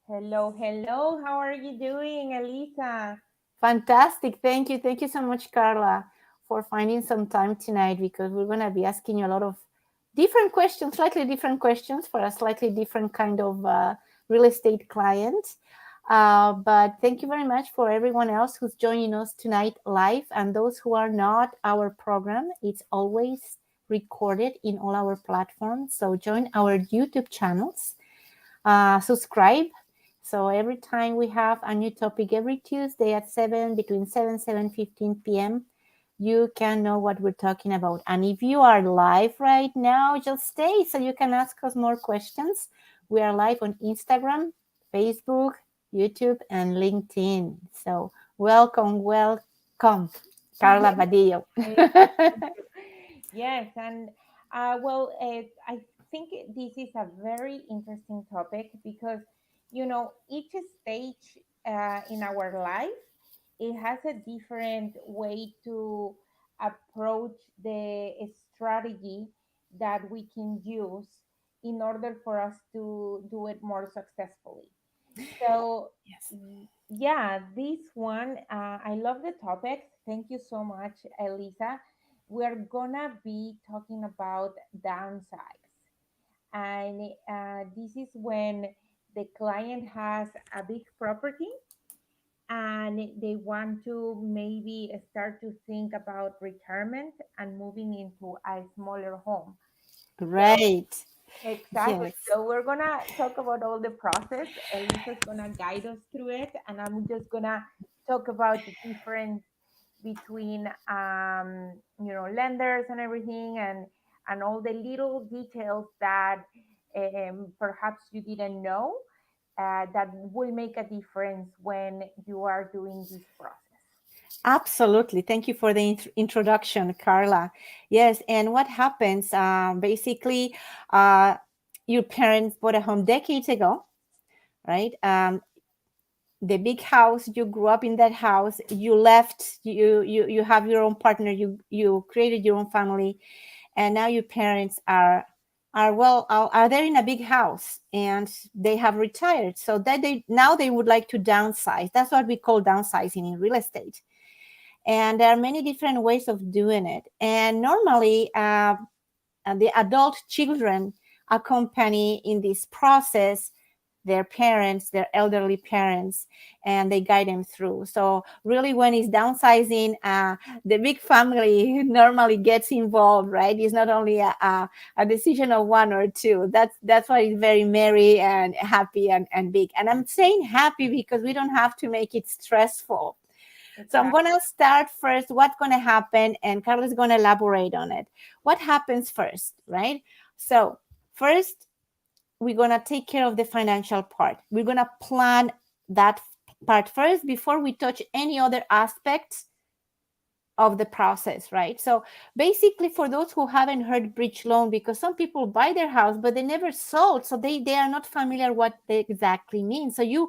Hello, hello. How are you doing, Elisa? Fantastic. Thank you. Thank you so much, Carla, for finding some time tonight because we're going to be asking you a lot of different questions, slightly different questions for a slightly different kind of real estate client. But thank you very much for everyone else who's joining us tonight live and those who are not. Our program, it's always recorded in all our platforms. So join our YouTube channels, subscribe. So every time we have a new topic every Tuesday at 7, between 7 p.m., you can know what we're talking about. And if you are live right now, just stay so you can ask us more questions. We are live on Instagram, Facebook, YouTube, and LinkedIn. So welcome, Carla Badillo. Thank you, thank you. Yes, and I think this is a very interesting topic because, each stage in our life, it has a different way to approach the strategy that we can use in order for us to do it more successfully. So, Yes. yeah, this one, I love the topic. Thank you so much, Elisa. We're gonna be talking about downsize. And this is when the client has a big property and they want to maybe start to think about retirement and moving into a smaller home. So, Great. exactly. Yes. So we're gonna talk about all the process. Elisa's gonna guide us through it, and I'm just gonna talk about the difference between lenders and everything, and all the little details that perhaps you didn't know that will make a difference when you are doing this process. Absolutely. Thank you for the introduction, Carla. Yes, and what happens basically, uh, your parents bought a home decades ago, right? The big house, you grew up in that house, you left, you have your own partner, you created your own family, and now your parents are there in a big house and they have retired. So that they would like to downsize. That's what we call downsizing in real estate, and there are many different ways of doing it. And normally, the adult children accompany in this process their parents, their elderly parents, and they guide them through. So really, when it's downsizing, the big family normally gets involved, right? It's not only a decision of one or two. That's why it's very merry and happy and big. And I'm saying happy because we don't have to make it stressful. So I'm going Exactly. to start first what's going to happen, and Carla's going to elaborate on it. What happens first, right? So first, we're going to take care of the financial part. We're going to plan that part first before we touch any other aspects of the process, right? So basically, for those who haven't heard bridge loan, because some people buy their house but they never sold, so they are not familiar what they exactly mean. So your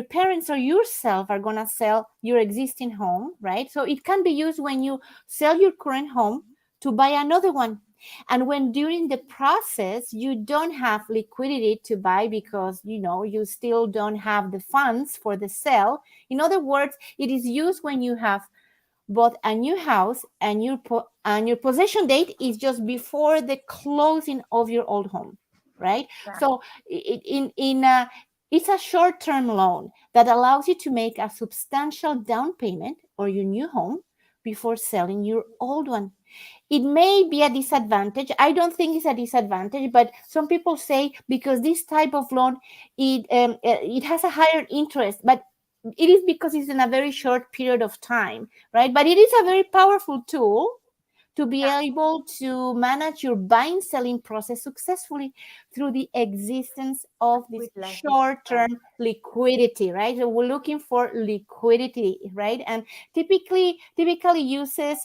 parents or yourself are going to sell your existing home, right? So it can be used when you sell your current home to buy another one, and when during the process you don't have liquidity to buy because you still don't have the funds for the sale. In other words, it is used when you have bought a new house and your possession date is just before the closing of your old home, right? Right. So it's a short-term loan that allows you to make a substantial down payment or your new home before selling your old one. It may be a disadvantage. I don't think it's a disadvantage, but some people say because this type of loan, it has a higher interest, but it is because it's in a very short period of time, right? But it is a very powerful tool to be Yeah. able to manage your buying selling process successfully through the existence of this With less short-term expense. liquidity, right? So we're looking for liquidity, right? And typically uses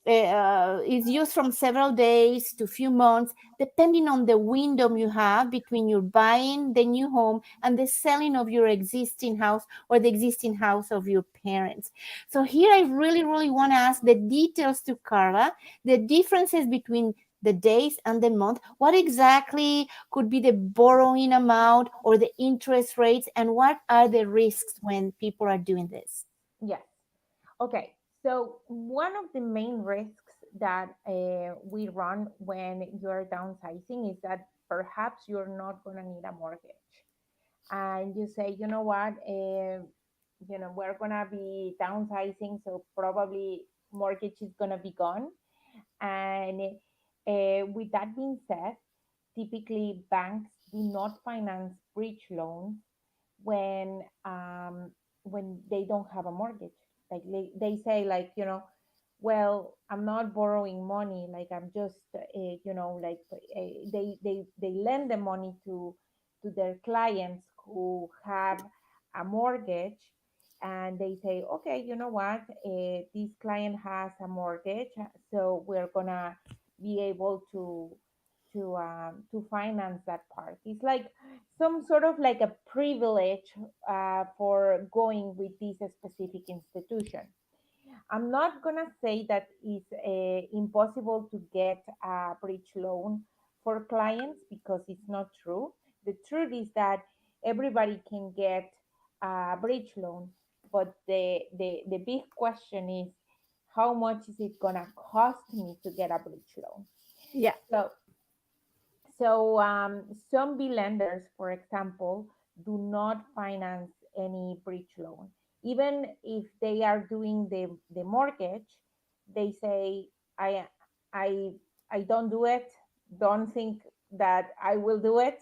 is used from several days to few months, depending on the window you have between your buying the new home and the selling of your existing house or the existing house of your parents. So here I really want to ask the details to Carla, the differences between the days and the month, what exactly could be the borrowing amount or the interest rates, and what are the risks when people are doing this? Yes. Okay. So one of the main risks that we run when you're downsizing is that perhaps you're not going to need a mortgage, and you say, you know what, we're going to be downsizing, so probably mortgage is going to be gone. And with that being said, typically banks do not finance bridge loans when they don't have a mortgage. Like they say, like, well, I'm not borrowing money, like I'm just like they lend the money to their clients who have a mortgage, and they say, okay, you know what, this client has a mortgage, so we're gonna be able to finance that part. It's like some sort of like a privilege for going with this specific institution. I'm not gonna say that it's impossible to get a bridge loan for clients, because it's not true. The truth is that everybody can get a bridge loan, but the big question is, how much is it gonna cost me to get a bridge loan? Yeah. So some B lenders, for example, do not finance any bridge loan. Even if they are doing the mortgage, they say, I, I, I don't do it. Don't think that I will do it.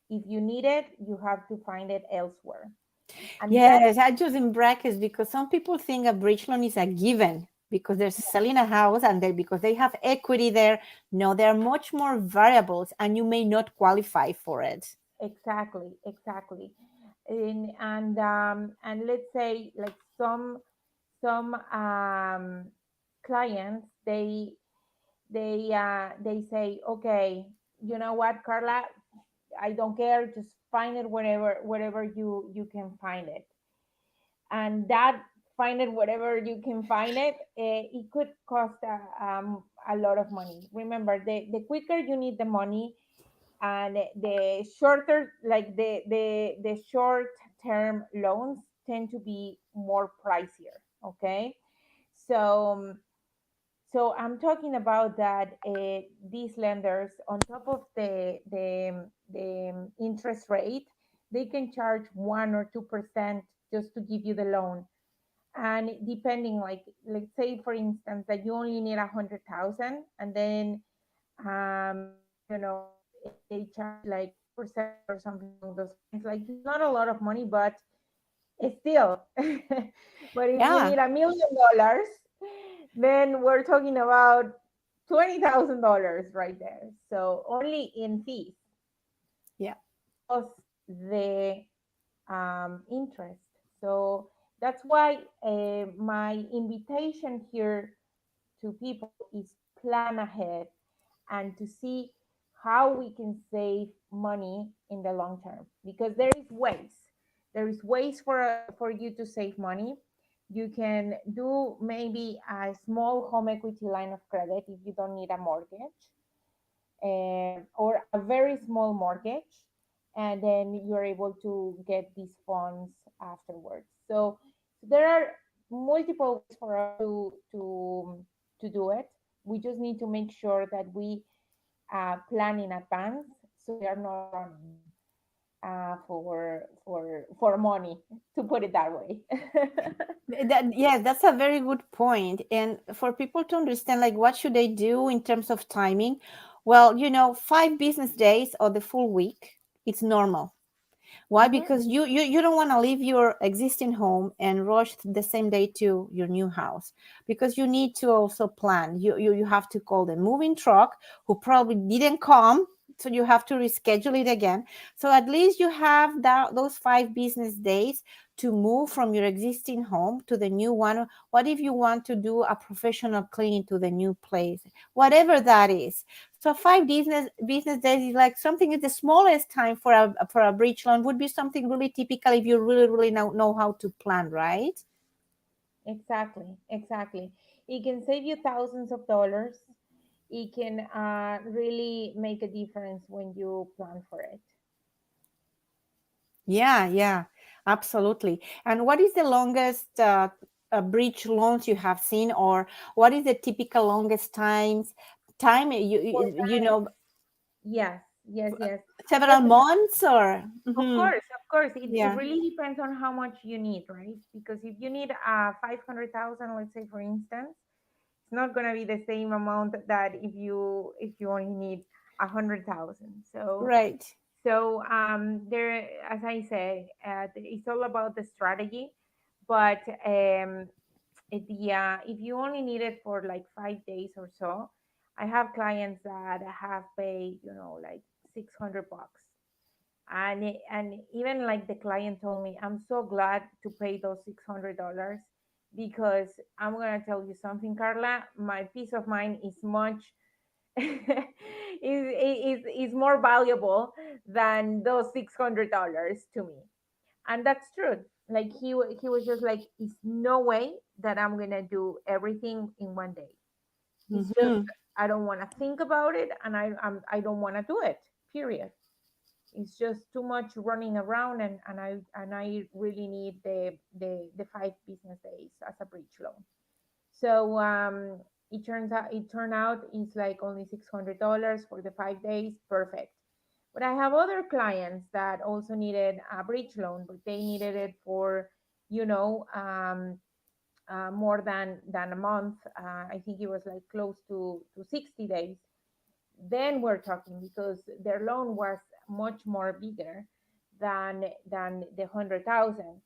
If you need it, you have to find it elsewhere. And that, Yes, I just in brackets because some people think a bridge loan is a given because they're selling a house and they because they have equity there. No, there are much more variables and you may not qualify for it. exactly. And let's say, like, some clients, they say, okay, you know what, Carla, I don't care, just find it wherever you can find it. And that, find it wherever you can find it, it could cost a lot of money. Remember, the quicker you need the money, and the shorter, like the short term loans tend to be more pricier. Okay. So um, so I'm talking about that, these lenders, on top of the interest rate, they can charge 1 or 2% just to give you the loan. And depending, like, let's say for instance that you only need 100,000, and then they charge like 2% or something along those lines. Like, it's not a lot of money, but it's still. But if you Yeah, need $1 million, then we're talking about $20,000 right there. So only in fees, yeah. plus the interest. So that's why my invitation here to people is to plan ahead and to see how we can save money in the long term, because there is ways for you to save money. You can do maybe a small home equity line of credit if you don't need a mortgage, or a very small mortgage, and then you're able to get these funds afterwards. So there are multiple ways for us to do it. We just need to make sure that we plan in advance, so we are not running for money, to put it that way. Yeah, that's a very good point. And for people to understand, like, what should they do in terms of timing? Well, 5 business days or the full week, it's normal. Why? Mhm. Because you don't want to leave your existing home and rush the same day to your new house, because you need to also plan. You have to call the moving truck who probably didn't come, so you have to reschedule it again. So at least you have those 5 business days to move from your existing home to the new one. What if you want to do a professional cleaning to the new place? Whatever that is. So 5 business days is like something is the smallest time for a bridge loan would be something really typical if you really know how to plan, right? Exactly. It can save you thousands of dollars it can really make a difference when you plan for it. Yeah, yeah, absolutely. And what is the longest bridge loans you have seen, or what is the typical longest time For you know, yes, yes, yes. Well, several months or mhm. of course, it Yeah, really depends on how much you need, right? Because if you need 500,000, let's say for instance, it's not gonna be the same amount that if you only need 100,000. right. There, as I say, it's all about the strategy, but if you only need it for like 5 days or so, I have clients that have paid, like $600, and even like the client told me, I'm so glad to pay those $600 because I'm gonna tell you something, Carla. My peace of mind is much is more valuable than those $600 to me, and that's true. Like he was just like, it's no way that I'm gonna do everything in one day. It's just Hmm. I don't want to think about it, and I don't want to do it. Period. It's just too much running around, and I really need the 5 business days as a bridge loan. So it turned out it's like only $600 for the 5 days. Perfect. But I have other clients that also needed a bridge loan, but they needed it for, you know, more than a month. I think it was like close to 60 days. Then we're talking because their loan was much more bigger than the 100,000.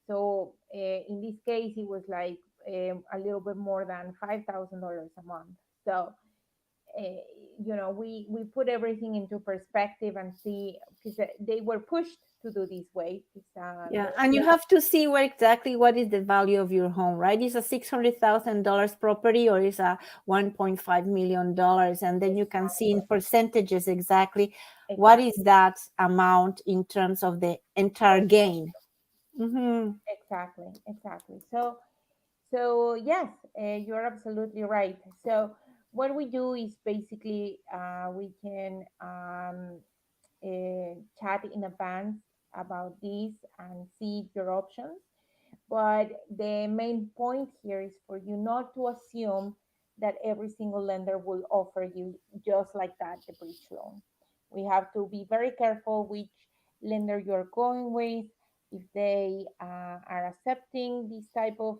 So in this case, it was like a little bit more than $5,000 a month. So uh, we put everything into perspective and see, because they were pushed to do this way. Because Yeah, and you have to see where exactly what is the value of your home, right? Is a $600,000 property or is a $1.5 million, and then you can see in exactly, percentages exactly what is exactly, that amount in terms of the entire gain. Hmm. exactly. So yes, you're absolutely right. So what we do is basically we can chat in advance about this and see your options. But the main point here is for you not to assume that every single lender will offer you just like that the bridge loan. We have to be very careful which lender you're going with, if they are accepting this type of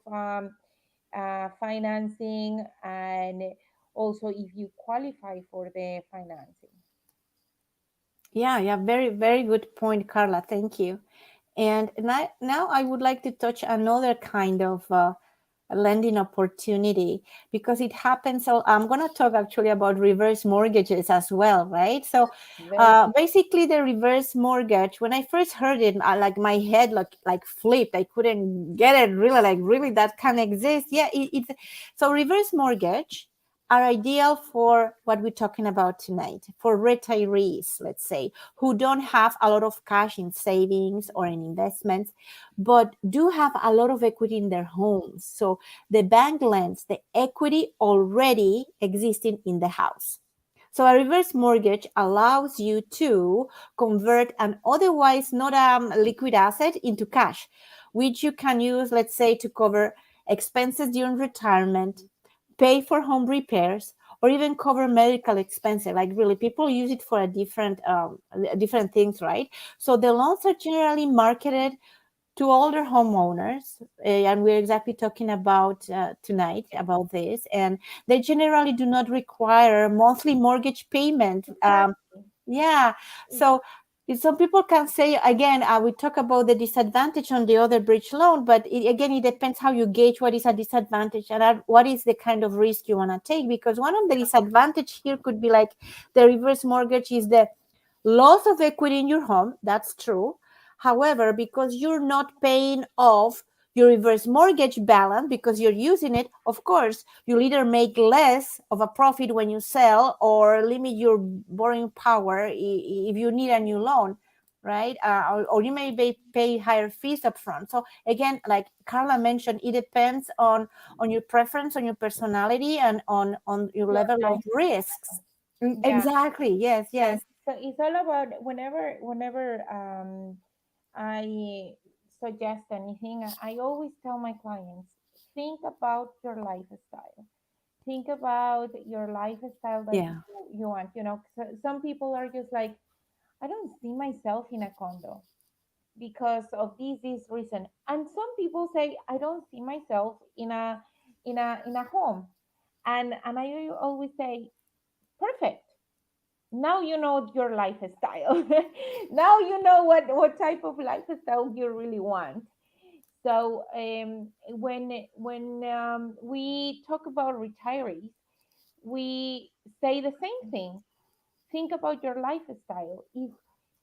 financing, and also if you qualify for the financing. Yeah, yeah, very, very good point, Carla. Thank you. And now I would like to touch another kind of lending opportunity because it happens. So I'm going to talk actually about reverse mortgages as well, right? So Very basically, the reverse mortgage. When I first heard it, like my head like flipped. I couldn't get it really. Like really, that can exist. Yeah, it's so reverse mortgage are ideal for what we're talking about tonight for retirees, let's say, who don't have a lot of cash in savings or in investments, but do have a lot of equity in their homes. So the bank lends the equity already existing in the house. So a reverse mortgage allows you to convert an otherwise not liquid asset into cash, which you can use, let's say, to cover expenses during retirement, pay for home repairs, or even cover medical expenses. Like really, people use it for a different things, right? So the loans are generally marketed to older homeowners, and we're exactly talking about tonight about this. And they generally do not require monthly mortgage payment. exactly. Yeah. So some people can say again, we talk about the disadvantage on the other bridge loan, but again, it depends how you gauge what is a disadvantage and what is the kind of risk you want to take. Because one of the disadvantage here could be like the reverse mortgage is the loss of equity in your home. That's true. However, because you're not paying off your reverse mortgage balance because you're using it, of course, you'll either make less of a profit when you sell or limit your borrowing power if you need a new loan. right? Or you may pay higher fees upfront. So again, like Carla mentioned, it depends on your preference, on your personality, and on your Your level of risks. lifestyle. Yeah. Exactly. Yes. Yes. Yes. So it's all about whenever I suggest anything, I always tell my clients, think about your lifestyle. Think about your lifestyle that Yeah. you want. So some people are just like, I don't see myself in a condo because of this reason. And some people say, I don't see myself in a home. And I always say, perfect. Now you know your lifestyle. Now you know what type of lifestyle you really want. So when we talk about retirees, we say the same thing. Think about your lifestyle.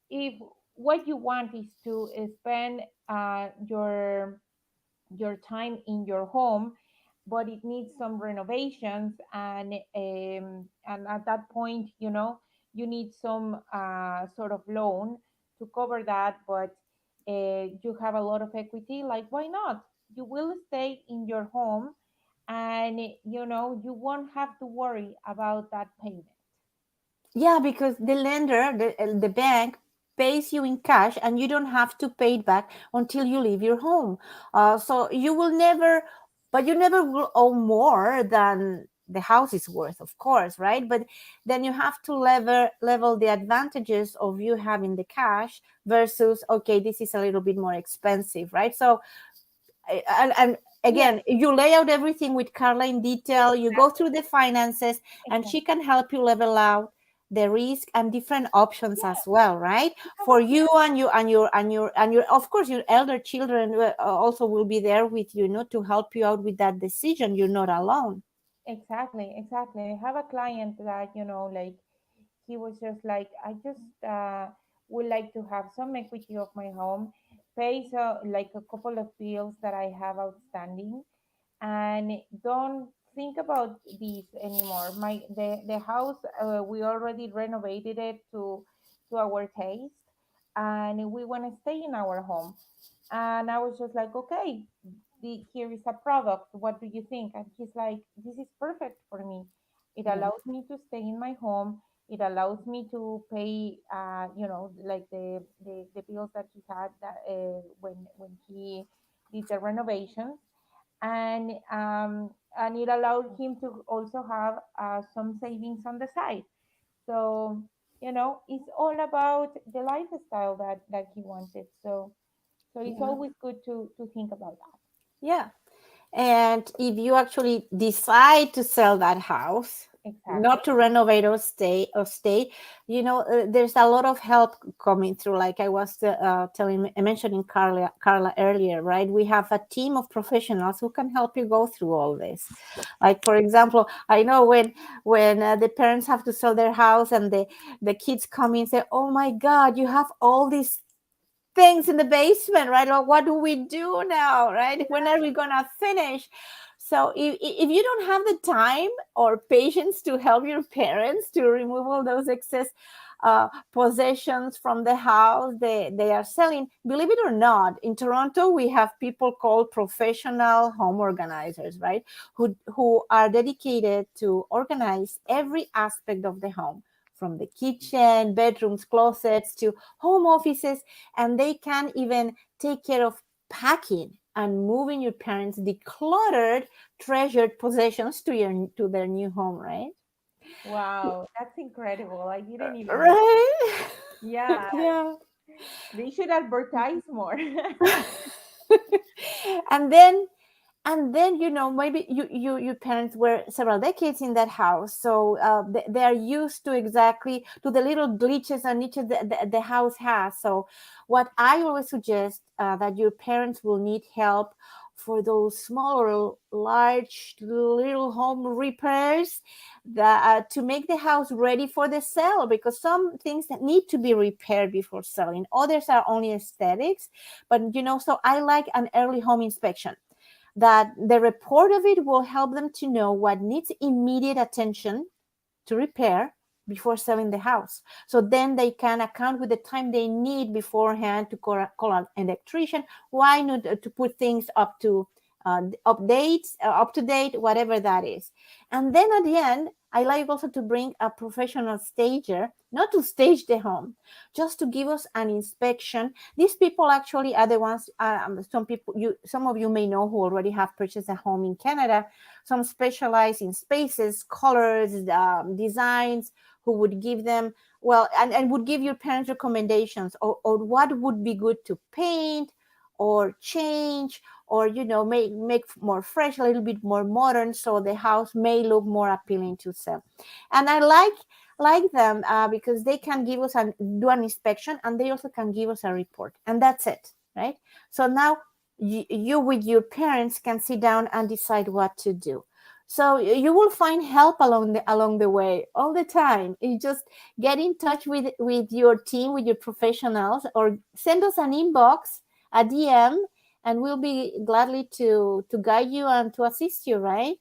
If what you want is to spend your time in your home, but it needs some renovations, and at that point, you need some sort of loan to cover that, but you have a lot of equity, like, why not? You will stay in your home, and you won't have to worry about that payment. Yeah, because the lender, the bank, pays you in cash, and you don't have to pay it back until you leave your home. So you will never, but you never will owe more than the house is worth, of course, right? But then you have to level the advantages of you having the cash versus, okay, this is a little bit more expensive, right? So and Yeah, again, you lay out everything with Carla in detail, you go through the finances, and exactly. she can help you level out the risk and different options Yeah, as well, right? you have For a you and your of course your elder children also will be there with you, to help you out with that decision. You're not alone. exactly. I have a client that, like, he was just like, I just would like to have some equity of my home, pay like a couple of bills that I have outstanding, and don't think about these anymore. The house, we already renovated it to our taste, and we want to stay in our home. And I was just like, okay, here is a product. What do you think? And he's like, this is perfect for me. It Yeah. allows me to stay in my home. It allows me to pay, like the bills that he had when he did the renovations, and it allowed him to also have some savings on the side. So it's all about the lifestyle that he wanted. So it's Yeah. always good to think about that. Yeah. And if you actually decide to sell that house, Exactly. not to renovate or stay, there's a lot of help coming through. Like I was mentioning Carla earlier, right? We have a team of professionals who can help you go through all this. Like for example, I know when the parents have to sell their house and the kids come in and say, "Oh my God, you have all these things in the basement, right? Or what do we do now, right? When are we gonna finish?" So if you don't have the time or patience to help your parents to remove all those excess possessions from the house they are selling, believe it or not, in Toronto we have people called professional home organizers, right? Who are dedicated to organize every aspect of the home, from the kitchen, bedrooms, closets to home offices, and they can even take care of packing and moving your parents' decluttered, treasured possessions to their new home, right? Wow, that's incredible. I didn't even know. Right? Yeah, Yeah. they should advertise more. and then maybe your parents were several decades in that house, so they are used to exactly to the little glitches and niches the house has. So what I always suggest, that your parents will need help for those small or large little home repairs, that to make the house ready for the sale, because some things that need to be repaired before selling, others are only aesthetics. But so I like an early home inspection, that the report of it will help them to know what needs immediate attention to repair, before selling the house. So then they can account with the time they need beforehand to call an electrician. Why not to put things up to updates, up to date, whatever that is. And then at the end, I like also to bring a professional stager, not to stage the home, just to give us an inspection. These people actually are the ones. Some of you may know who already have purchased a home in Canada. Some specialize in spaces, colors, designs, who would give them, well, and would give your parents recommendations, or what would be good to paint or change, or make more fresh, a little bit more modern, so the house may look more appealing to sell. And I like them because they can give us do an inspection, and they also can give us a report, and that's it, right? So now you with your parents can sit down and decide what to do. So you will find help along the way all the time. You just get in touch with your team, with your professionals, or send us an inbox, a DM, and we'll be gladly to guide you and to assist you, right?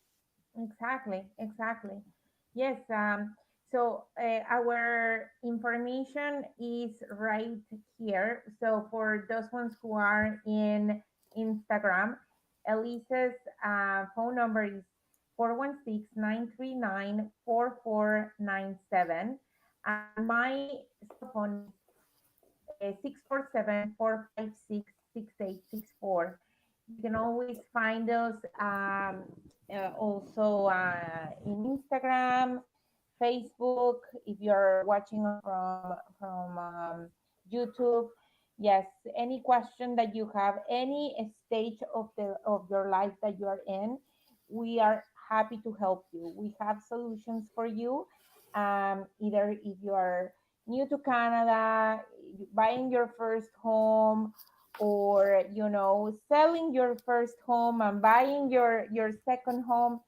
Exactly, exactly. Yes. So our information is right here. So for those ones who are in Instagram, Elisa's phone number is 416-939-4497, and my cell phone is 647-456-6864. You can always find us also in Instagram, Facebook. If you're watching us from YouTube, yes, any question that you have, any stage of your life that you are in, we are happy to help you. We have solutions for you. Either if you are new to Canada, buying your first home, or selling your first home and buying your second home,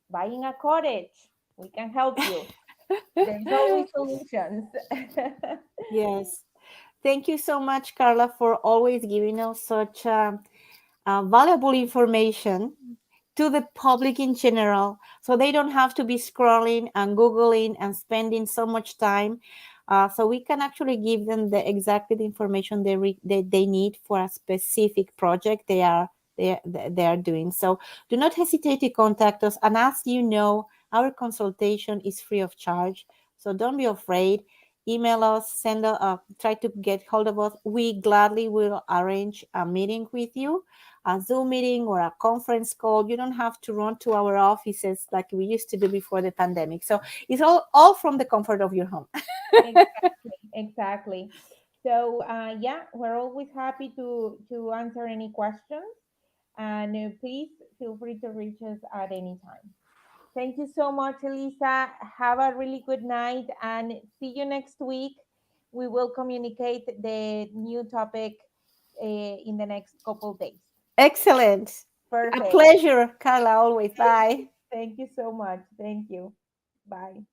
buying a cottage, we can help you. There's always solutions. Yes. Thank you so much, Carla, for always giving us such valuable information to the public in general, so they don't have to be scrolling and Googling and spending so much time. So we can actually give them exactly the information they need for a specific project they are doing. So do not hesitate to contact us. And as you know, our consultation is free of charge. So don't be afraid. Email us, try to get hold of us. We gladly will arrange a meeting with you, a Zoom meeting or a conference call. You don't have to run to our offices like we used to do before the pandemic. So it's all from the comfort of your home. Exactly, exactly. So yeah, we're always happy to answer any questions, and please feel free to reach us at any time. Thank you so much, Elisa. Have a really good night, and see you next week. We will communicate the new topic in the next couple days. Excellent. A Perfect. pleasure, Carla, always. Bye. Thank you so much. Thank you. Bye.